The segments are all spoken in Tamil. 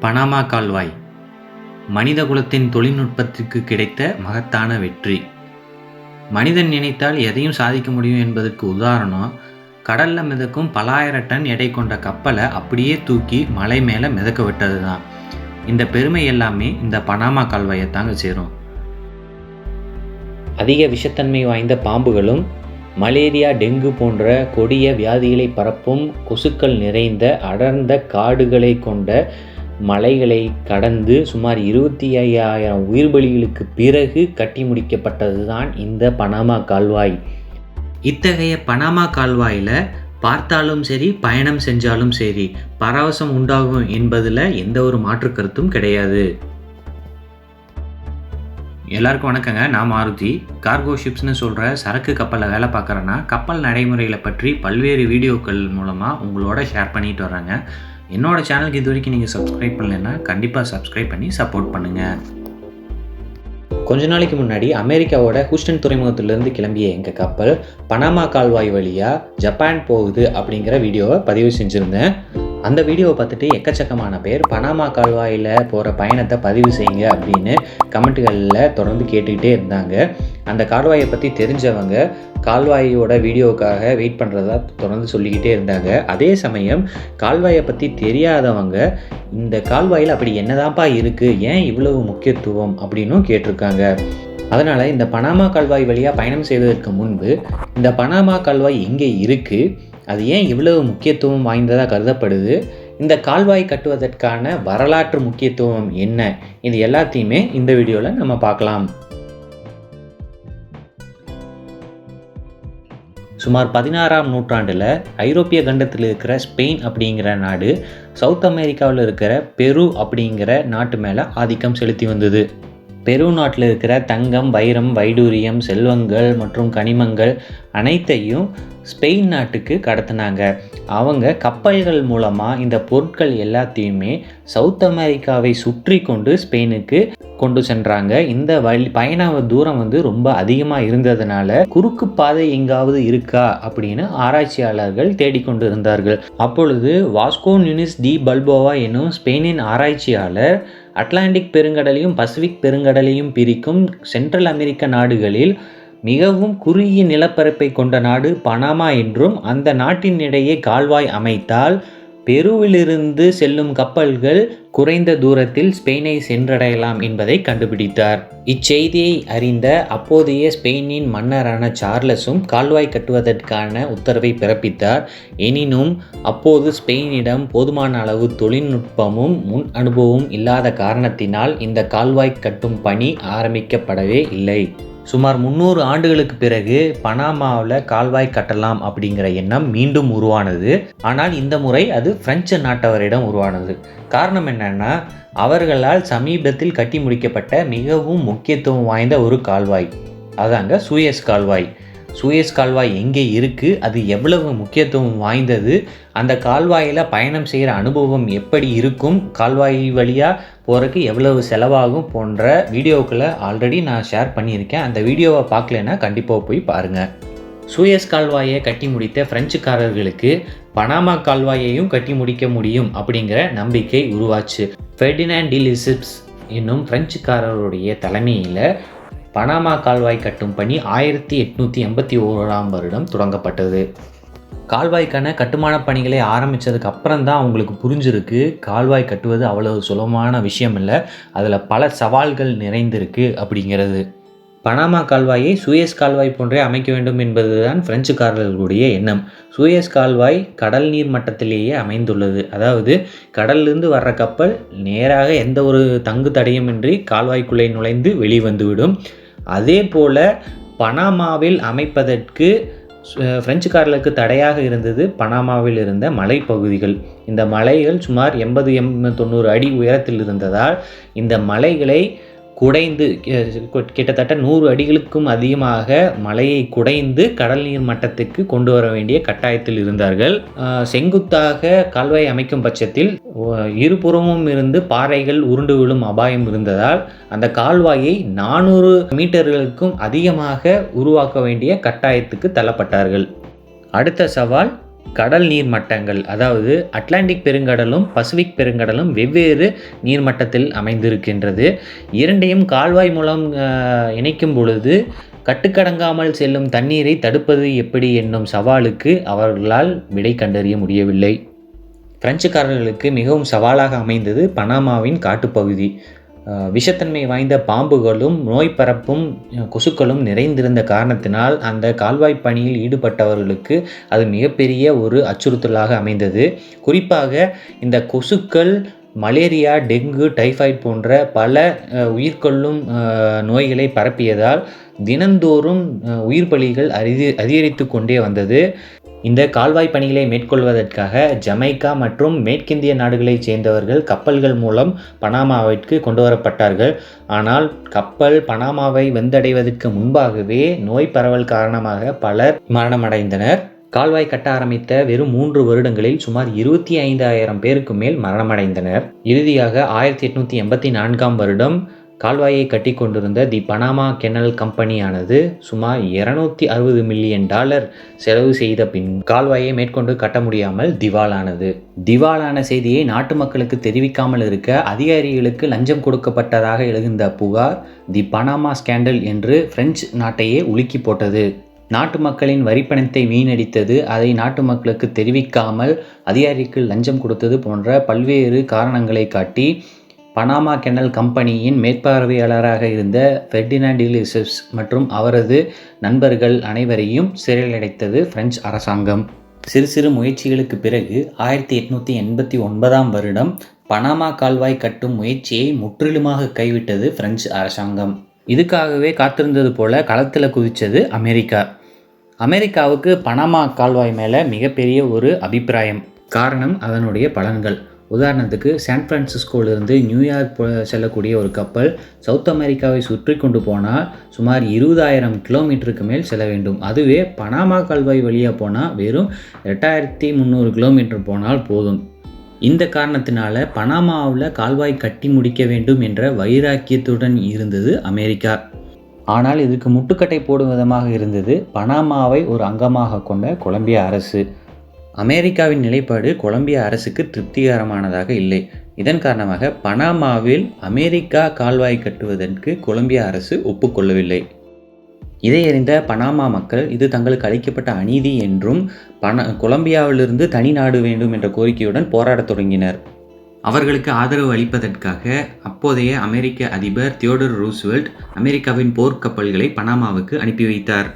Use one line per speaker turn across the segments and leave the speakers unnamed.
பனாமா கால்வாய் மனித குலத்தின் தொழில்நுட்பத்திற்கு கிடைத்த மகத்தான வெற்றி. மனிதன் நினைத்தால் எதையும் சாதிக்க முடியும் என்பதற்கு உதாரணம், கடல்ல மிதக்கும் பலாயிரம் டன் எடை கொண்ட கப்பலை அப்படியே தூக்கி மலை மேலே மிதக்க விட்டது தான். இந்த பெருமை எல்லாமே இந்த பனாமா கால்வாயை தாங்க சேரும். அதிக விஷத்தன்மை வாய்ந்த பாம்புகளும் மலேரியா, டெங்கு போன்ற கொடிய வியாதிகளை பரப்பும் கொசுக்கள் நிறைந்த அடர்ந்த காடுகளை கொண்ட மலைகளை கடந்து சுமார் 25,000 உயிர்பலிகளுக்கு பிறகு கட்டி முடிக்கப்பட்டது தான் இந்த பனாமா கால்வாய். இத்தகைய பனாமா கால்வாயில் பார்த்தாலும் சரி, பயணம் செஞ்சாலும் சரி, பரவசம் உண்டாகும் என்பதில் எந்த ஒரு மாற்று கருத்தும் கிடையாது. எல்லாருக்கும் வணக்கங்க. நான் மாருதி. கார்கோ ஷிப்ஸ்னு சொல்கிற சரக்கு கப்பலில் வேலை பார்க்குறேன்னா கப்பல் நடைமுறைகளை பற்றி பல்வேறு வீடியோக்கள் மூலமாக உங்களோட ஷேர் பண்ணிட்டு வர்றேங்க. என்னோடய சேனலுக்கு இது வரைக்கும் நீங்கள் சப்ஸ்கிரைப் பண்ணலைன்னா கண்டிப்பாக சப்ஸ்கிரைப் பண்ணி சப்போர்ட் பண்ணுங்கள். கொஞ்ச நாளைக்கு முன்னாடி அமெரிக்காவோட ஹூஸ்டன் துறைமுகத்திலேருந்து கிளம்பிய எங்கள் கப்பல் பனாமா கால்வாய் வழியாக ஜப்பான் போகுது அப்படிங்கிற வீடியோவை பதிவு செஞ்சுருந்தேன். அந்த வீடியோவை பார்த்துட்டு எக்கச்சக்கமான பேர் பனாமா கால்வாயில் போகிற பயணத்தை பதிவு செய்யுங்க அப்படின்னு கமெண்ட்டுகளில் தொடர்ந்து கேட்டுக்கிட்டே இருந்தாங்க. அந்த கால்வாயை பற்றி தெரிஞ்சவங்க கால்வாயோட வீடியோவுக்காக வெயிட் பண்ணுறதா தொடர்ந்து சொல்லிக்கிட்டே இருந்தாங்க. அதே சமயம் கால்வாயை பற்றி தெரியாதவங்க இந்த கால்வாயில் அப்படி என்னதான்ப்பா இருக்குது, ஏன் இவ்வளவு முக்கியத்துவம் அப்படின்னும் கேட்டிருக்காங்க. அதனால் இந்த பனாமா கால்வாய் வழியாக பயணம் செய்வதற்கு முன்பு இந்த பனாமா கால்வாய் எங்கே இருக்குது, அது ஏன் இவ்வளவு முக்கியத்துவம் வாய்ந்ததாக கருதப்படுது, இந்த கால்வாய் கட்டுவதற்கான வரலாற்று முக்கியத்துவம் என்ன, இது எல்லாத்தையுமே இந்த வீடியோவில் நம்ம பார்க்கலாம். சுமார் 16ஆம் நூற்றாண்டில் ஐரோப்பிய கண்டத்தில் இருக்கிற ஸ்பெயின் அப்படிங்கிற நாடு சவுத் அமெரிக்காவில் இருக்கிற பெரு அப்படிங்கிற நாட்டு மேலே ஆதிக்கம் செலுத்தி வந்தது. பெரு நாட்டில் இருக்கிற தங்கம், வைரம், வைடூரியம், செல்வங்கள் மற்றும் கனிமங்கள் அனைத்தையும் ஸ்பெயின் நாட்டுக்கு கடத்தினாங்க. அவங்க கப்பல்கள் மூலமாக இந்த பொருட்கள் எல்லாத்தையுமே சவுத் அமெரிக்காவை சுற்றி கொண்டு ஸ்பெயினுக்கு கொண்டு சென்றாங்க. இந்த பயண தூரம் ரொம்ப அதிகமாக இருந்ததுனால குறுக்கு பாதை எங்காவது இருக்கா அப்படின்னு ஆராய்ச்சியாளர்கள் தேடிக்கொண்டு இருந்தார்கள். அப்பொழுது வாஸ்கோ நுனிஸ் டி பல்போவா என்னும் ஸ்பெயினின் ஆராய்ச்சியாளர் அட்லாண்டிக் பெருங்கடலையும் பசிபிக் பெருங்கடலையும் பிரிக்கும் சென்ட்ரல் அமெரிக்க நாடுகளில் மிகவும் குறுகிய நிலப்பரப்பை கொண்ட நாடு பனாமா என்றும், அந்த நாட்டின் இடையே கால்வாய் அமைத்தால் பெருவிலிருந்து செல்லும் கப்பல்கள் குறைந்த தூரத்தில் ஸ்பெயினை சென்றடையலாம் என்பதை கண்டுபிடித்தார். இச்செய்தியை அறிந்த அப்போதைய ஸ்பெயினின் மன்னரான சார்லஸும் கால்வாய் கட்டுவதற்கான உத்தரவை பிறப்பித்தார். எனினும் அப்போது ஸ்பெயினிடம் போதுமான அளவு தொழில்நுட்பமும் முன் அனுபவமும் இல்லாத காரணத்தினால் இந்த கால்வாய் கட்டும் பணி ஆரம்பிக்கப்படவே இல்லை. சுமார் 300 ஆண்டுகளுக்கு பிறகு பனாமாவில் கால்வாய் கட்டலாம் அப்படிங்கிற எண்ணம் மீண்டும் உருவானது. ஆனால் இந்த முறை அது பிரெஞ்சு நாட்டவரிடம் உருவானது. காரணம் என்னன்னா, அவர்களால் சமீபத்தில் கட்டி முடிக்கப்பட்ட மிகவும் முக்கியத்துவம் வாய்ந்த ஒரு கால்வாய், அதாங்க சூயஸ் கால்வாய். சூயஸ் கால்வாய் எங்கே இருக்குது, அது எவ்வளவு முக்கியத்துவம் வாய்ந்தது, அந்த கால்வாயில் பயணம் செய்கிற அனுபவம் எப்படி இருக்கும், கால்வாய் வழியாக போகிறதுக்கு எவ்வளவு செலவாகும் போன்ற வீடியோக்களை ஆல்ரெடி நான் ஷேர் பண்ணியிருக்கேன். அந்த வீடியோவை பார்க்கலன்னா கண்டிப்பாக போய் பாருங்கள். சூயஸ் கால்வாயை கட்டி முடித்த பிரெஞ்சுக்காரர்களுக்கு பனாமா கால்வாயையும் கட்டி முடிக்க முடியும் அப்படிங்கிற நம்பிக்கை உருவாச்சு. ஃபெர்டினாண்ட் டி லெஸ்சப்ஸ் என்னும் பிரெஞ்சுக்காரருடைய தலைமையில் பனாமா கால்வாய் கட்டும் பணி 1881ஆம் வருடம் தொடங்கப்பட்டது. கால்வாய்க்கான கட்டுமான பணிகளை ஆரம்பித்ததுக்கு அப்புறம் தான் அவங்களுக்கு புரிஞ்சிருக்கு கால்வாய் கட்டுவது அவ்வளவு சுலபமான விஷயம் இல்லை, அதில் பல சவால்கள் நிறைந்திருக்கு அப்படிங்கிறது. பனாமா கால்வாயை சூயஸ் கால்வாய் போன்றே அமைக்க வேண்டும் என்பதுதான் பிரெஞ்சுக்காரர்களுடைய எண்ணம். சூயஸ் கால்வாய் கடல் நீர் மட்டத்திலேயே அமைந்துள்ளது. அதாவது கடலிலிருந்து வர்ற கப்பல் நேராக எந்த ஒரு தங்கு தடையுமின்றி கால்வாய்க்குள்ளே நுழைந்து வெளிவந்துவிடும். அதே போல் பனாமாவில் அமைப்பதற்கு பிரெஞ்சுக்காரர்களுக்கு தடையாக இருந்தது பனாமாவில் இருந்த மலைப்பகுதிகள். இந்த மலைகள் சுமார் 80-90 அடி உயரத்தில் இருந்ததால் இந்த மலைகளை குடைந்து கிட்டத்தட்ட 100 அடிகளுக்கும் அதிகமாக மலையை குடைந்து கடல் நீர் மட்டத்துக்கு கொண்டு வர வேண்டிய கட்டாயத்தில் இருந்தார்கள். செங்குத்தாக கால்வாய் அமைக்கும் பட்சத்தில் இருபுறமும் இருந்து பாறைகள் உருண்டு விழும் அபாயம் இருந்ததால் அந்த கால்வாயை 400 மீட்டர்களுக்கும் அதிகமாக உருவாக்க வேண்டிய கட்டாயத்துக்கு தள்ளப்பட்டார்கள். அடுத்த சவால் கடல் நீர் மட்டங்கள், அதாவது அட்லாண்டிக் பெருங்கடலும் பசிபிக் பெருங்கடலும் வெவ்வேறு நீர்மட்டத்தில் அமைந்திருக்கின்றது. இரண்டையும் கால்வாய் மூலம் இணைக்கும் பொழுது கட்டுக்கடங்காமல் செல்லும் தண்ணீரை தடுப்பது எப்படி என்னும் சவாலுக்கு அவர்களால் விடை கண்டறிய முடியவில்லை. பிரெஞ்சுக்காரர்களுக்கு மிகவும் சவாலாக அமைந்தது பனாமாவின் காட்டுப்பகுதி. விஷத்தன்மை வாய்ந்த பாம்புகளும் நோய் பரப்பும் கொசுக்களும் நிறைந்திருந்த காரணத்தினால் அந்த கால்வாய் பணியில் ஈடுபட்டவர்களுக்கு அது மிகப்பெரிய ஒரு அச்சுறுத்தலாக அமைந்தது. குறிப்பாக இந்த கொசுக்கள் மலேரியா, டெங்கு, டைஃபாய்டு போன்ற பல உயிர்கொள்ளும் நோய்களை பரப்பியதால் தினந்தோறும் உயிர் பலிகள் அதிகரித்து கொண்டே வந்தது. இந்த கால்வாய் பணிகளை மேற்கொள்வதற்காக ஜமைக்கா மற்றும் மேற்கிந்திய நாடுகளைச் சேர்ந்தவர்கள் கப்பல்கள் மூலம் பனாமாவிற்கு கொண்டு வரப்பட்டார்கள். ஆனால் கப்பல் பனாமாவை வந்தடைவதற்கு முன்பாகவே நோய் பரவல் காரணமாக பலர் மரணமடைந்தனர். கால்வாய் கட்ட ஆரம்பித்த வெறும் 3 வருடங்களில் சுமார் 25,000 பேருக்கு மேல் மரணமடைந்தனர். இறுதியாக 1884ஆம் வருடம் கால்வாயை கட்டி கொண்டிருந்த தி பனாமா கெனல் கம்பெனியானது சுமார் $260 மில்லியன் செலவு செய்த பின் கால்வாயை மேற்கொண்டு கட்ட முடியாமல் திவாலானது. திவாலான செய்தியை நாட்டு மக்களுக்கு தெரிவிக்காமல் இருக்க அதிகாரிகளுக்கு லஞ்சம் கொடுக்கப்பட்டதாக எழுந்த புகார் தி பனாமா ஸ்கேண்டல் என்று பிரெஞ்சு நாட்டையே உலுக்கி போட்டது. நாட்டு மக்களின் வரிப்பணத்தை வீணடித்தது, அதை நாட்டு மக்களுக்கு தெரிவிக்காமல் அதிகாரிக்கு லஞ்சம் கொடுத்தது போன்ற பல்வேறு காரணங்களை காட்டி பனாமா கெனல் கம்பெனியின் மேற்பார்வையாளராக இருந்த ஃபெர்டினாண்ட் டி லெசப்ஸ் மற்றும் அவரது நண்பர்கள் அனைவரையும் சிறையிலடைத்தது பிரெஞ்சு அரசாங்கம். சிறு சிறு முயற்சிகளுக்கு பிறகு 1889ஆம் வருடம் பனாமா கால்வாய் கட்டும் முயற்சியை முற்றிலுமாக கைவிட்டது பிரெஞ்சு அரசாங்கம். இதுக்காகவே காத்திருந்தது போல களத்தில் குதித்தது அமெரிக்கா. அமெரிக்காவுக்கு பனாமா கால்வாய் மேலே மிகப்பெரிய ஒரு அபிப்பிராயம். காரணம் அதனுடைய பலன்கள். உதாரணத்துக்கு சான் பிரான்சிஸ்கோவிலிருந்து நியூயார்க் செல்லக்கூடிய ஒரு கப்பல் சவுத் அமெரிக்காவை சுற்றி கொண்டு போனால் சுமார் 20,000 கிலோமீட்டருக்கு மேல் செல்ல வேண்டும். அதுவே பனாமா கால்வாய் வழியாக போனால் வெறும் 8,300 கிலோமீட்டர் போனால் போதும். இந்த காரணத்தினால பனாமாவில் கால்வாய் கட்டி முடிக்க வேண்டும் என்ற வைராக்கியத்துடன் இருந்தது அமெரிக்கா. ஆனால் இதுக்கு முட்டுக்கட்டை போடும் விதமாக இருந்தது பனாமாவை ஒரு அங்கமாக கொண்ட கொலம்பியா அரசு. அமெரிக்காவின் நிலைப்பாடு கொலம்பியா அரசுக்கு திருப்திகரமானதாக இல்லை. இதன் காரணமாக பனாமாவில் அமெரிக்கா கால்வாய் கட்டுவதற்கு கொலம்பியா அரசு ஒப்புக்கொள்ளவில்லை. இதை அறிந்த பனாமா மக்கள் இது தங்களுக்கு அளிக்கப்பட்ட அநீதி என்றும் கொலம்பியாவிலிருந்து தனி நாடு வேண்டும் என்ற கோரிக்கையுடன் போராடத் தொடங்கினர். அவர்களுக்கு ஆதரவு அளிப்பதற்காக அப்போதைய அமெரிக்க அதிபர் தியோடர் ரூஸ்வெல்ட் அமெரிக்காவின் போர்க்கப்பல்களை பனாமாவுக்கு அனுப்பி வைத்தார்.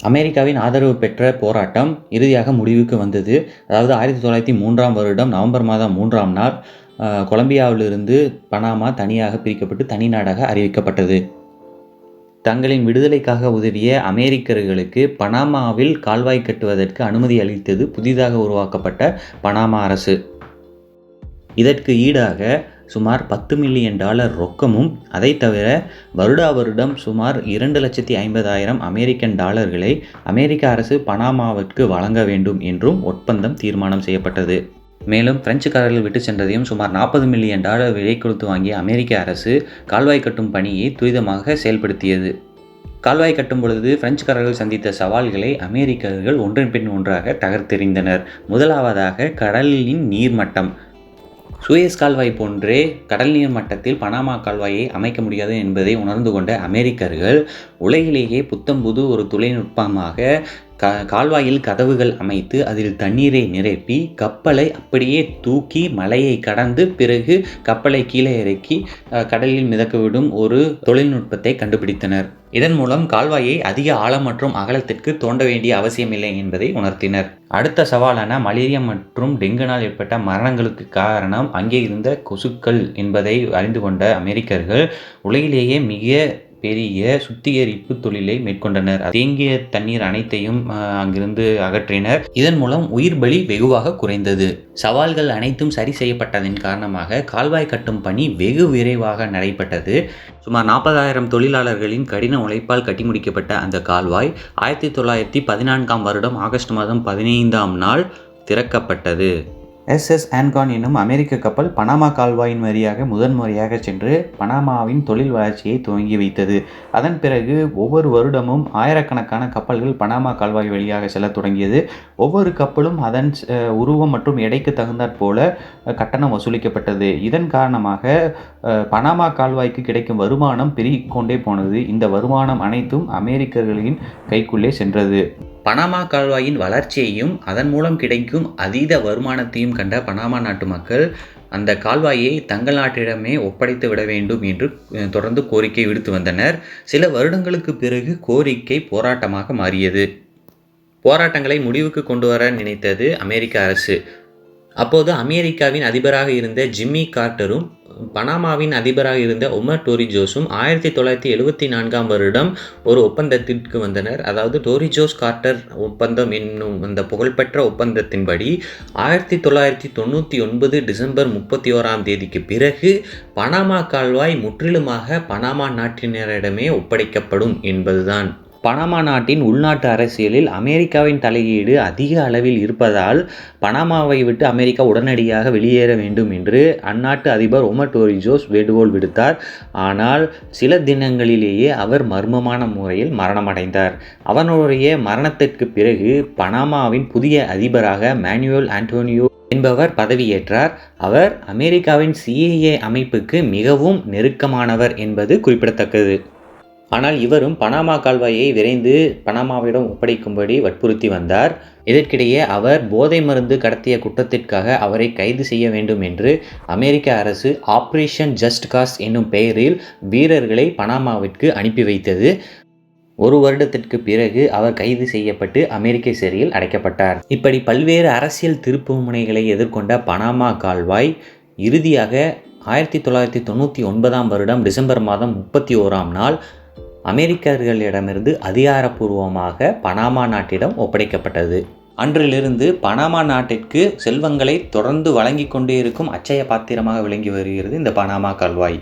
அமெரிக்காவின் ஆதரவு பெற்ற போராட்டம் இறுதியாக முடிவுக்கு வந்தது. அதாவது 1903ஆம் வருடம் நவம்பர் மாதம் 3ஆம் நாள் கொலம்பியாவிலிருந்து பனாமா தனியாக பிரிக்கப்பட்டு தனி நாடாக அறிவிக்கப்பட்டது. தங்களின் விடுதலைக்காக உதவிய அமெரிக்கர்களுக்கு பனாமாவில் கால்வாய் கட்டுவதற்கு அனுமதி அளித்தது புதிதாக உருவாக்கப்பட்ட பனாமா அரசு. இதற்கு ஈடாக சுமார் $10 மில்லியன் ரொக்கமும் அதை தவிர வருடம் சுமார் 2,50,000 அமெரிக்கன் டாலர்களை அமெரிக்க அரசு பனாமாவிற்கு வழங்க வேண்டும் என்றும் ஒப்பந்தம் தீர்மானம் செய்யப்பட்டது. மேலும் பிரெஞ்சுக்காரர்கள் விட்டு சென்றதையும் சுமார் $40 மில்லியன் விலை கொடுத்து வாங்கிய அமெரிக்க அரசு கால்வாய் கட்டும் பணியை துரிதமாக செயல்படுத்தியது. கால்வாய் கட்டும் பொழுது பிரெஞ்சுக்காரர்கள் சந்தித்த சவால்களை அமெரிக்கர்கள் ஒன்றின் பின் ஒன்றாக தகர்த்தெறிந்தனர். முதலாவதாக கடலின் நீர்மட்டம். சூயஸ் கால்வாய் போன்றே கடல் நீர் மட்டத்தில் பனாமா கால்வாயை அமைக்க முடியாது என்பதை உணர்ந்து கொண்ட அமெரிக்கர்கள் உலகிலேயே புத்தம்புது ஒரு தொழில்நுட்பமாக கால்வாயில் கதவுகள் அமைத்து அதில் தண்ணீரை நிரப்பி கப்பலை அப்படியே தூக்கி மலையை கடந்து பிறகு கப்பலை கீழே இறக்கி கடலில் மிதக்கவிடும் ஒரு தொழில்நுட்பத்தை கண்டுபிடித்தனர். இதன் மூலம் கால்வாயை அதிக ஆழம் மற்றும் அகலத்திற்கு தோண்ட வேண்டிய அவசியமில்லை என்பதை உணர்த்தினர். அடுத்த சவாலான மலேரியா மற்றும் டெங்குனால் ஏற்பட்ட மரணங்களுக்கு காரணம் அங்கே இருந்த கொசுக்கள் என்பதை அறிந்து கொண்ட அமெரிக்கர்கள் உலகிலேயே மிக பெரிய சுத்திகரிப்பு தொழிலை மேற்கொண்டனர். தேங்கிய தண்ணீர் அனைத்தையும் அங்கிருந்து அகற்றினர். இதன் மூலம் உயிர் பலி வெகுவாக குறைந்தது. சவால்கள் அனைத்தும் சரி செய்யப்பட்டதன் காரணமாக கால்வாய் கட்டும் பணி வெகு விரைவாக நடைபெற்றது. சுமார் 40,000 தொழிலாளர்களின் கடின உழைப்பால் கட்டி முடிக்கப்பட்ட அந்த கால்வாய் 1914ஆம் வருடம் ஆகஸ்ட் மாதம் 15ஆம் நாள் திறக்கப்பட்டது. SS ஆன்கான் என்னும் அமெரிக்க கப்பல் பனாமா கால்வாயின் வழியாக முதன்முறையாக சென்று பனாமாவின் தொழில் வளர்ச்சியை துவங்கி வைத்தது. அதன் பிறகு ஒவ்வொரு வருடமும் ஆயிரக்கணக்கான கப்பல்கள் பனாமா கால்வாய் வழியாக செல்லத் தொடங்கியது. ஒவ்வொரு கப்பலும் அதன் உருவம் மற்றும் எடைக்கு தகுந்தாற்போல கட்டணம் வசூலிக்கப்பட்டது. இதன் காரணமாக பனாமா கால்வாய்க்கு கிடைக்கும் வருமானம் பெருகிக் கொண்டே போனது. இந்த வருமானம் அனைத்தும் அமெரிக்கர்களின் கைக்குள்ளே சென்றது. பனாமா கால்வாயின் வளர்ச்சியையும் அதன் மூலம் கிடைக்கும் அதீத வருமானத்தையும் கண்ட பனாமா நாட்டு மக்கள் அந்த கால்வாயை தங்கள் நாட்டிடமே ஒப்படைத்து விட வேண்டும் என்று தொடர்ந்து கோரிக்கை விடுத்து வந்தனர். சில வருடங்களுக்கு பிறகு கோரிக்கை போராட்டமாக மாறியது. போராட்டங்களை முடிவுக்கு கொண்டு வர நினைத்தது அமெரிக்க அரசு. அப்போது அமெரிக்காவின் அதிபராக இருந்த ஜிம்மி கார்ட்டரும் பனாமாவின் அதிபராக இருந்த ஒமர் டோரிஜோஸும் 1974 வருடம் ஒரு ஒப்பந்தத்திற்கு வந்தனர். அதாவது டோரிஜோஸ் கார்ட்டர் ஒப்பந்தம் என்னும் அந்த புகழ்பெற்ற ஒப்பந்தத்தின்படி 1999 டிசம்பர் 31 பிறகு பனாமா கால்வாய் முற்றிலுமாக பனாமா நாட்டினரிடமே ஒப்படைக்கப்படும் என்பதுதான். பனாமா நாட்டின் உள்நாட்டு அரசியலில் அமெரிக்காவின் தலையீடு அதிக அளவில் இருப்பதால் பனாமாவை விட்டு அமெரிக்கா உடனடியாக வெளியேற வேண்டும் என்று அந்நாட்டு அதிபர் ஒமர் டோரிஜோஸ் வேண்டுகோள் விடுத்தார். ஆனால் சில தினங்களிலேயே அவர் மர்மமான முறையில் மரணமடைந்தார். அவனுடைய மரணத்திற்கு பிறகு பனாமாவின் புதிய அதிபராக மேனுவல் ஆண்டோனியோ என்பவர் பதவியேற்றார். அவர் அமெரிக்காவின் CIA அமைப்புக்கு மிகவும் நெருக்கமானவர் என்பது குறிப்பிடத்தக்கது. ஆனால் இவரும் பனாமா கால்வாயை விரைந்து பனாமாவிடம் ஒப்படைக்கும்படி வற்புறுத்தி வந்தார். இதற்கிடையே அவர் போதை மருந்து கடத்திய குற்றத்திற்காக அவரை கைது செய்ய வேண்டும் என்று அமெரிக்க அரசு ஆப்ரேஷன் ஜஸ்ட் காஸ் என்னும் பெயரில் வீரர்களை பனாமாவிற்கு அனுப்பி வைத்தது. ஒரு வருடத்திற்கு பிறகு அவர் கைது செய்யப்பட்டு அமெரிக்க சிறையில் அடைக்கப்பட்டார். இப்படி பல்வேறு அரசியல் திருப்புமுனைகளை எதிர்கொண்ட பனாமா கால்வாய் இறுதியாக 1999 வருடம் டிசம்பர் மாதம் 31 அமெரிக்கர்களிடமிருந்து அதிகாரப்பூர்வமாக பனாமா நாட்டிடம் ஒப்படைக்கப்பட்டது. அன்றிலிருந்து பனாமா நாட்டிற்கு செல்வங்களை தொடர்ந்து வழங்கி கொண்டே இருக்கும் அட்சய பாத்திரமாக விளங்கி வருகிறது இந்த பனாமா கால்வாய்.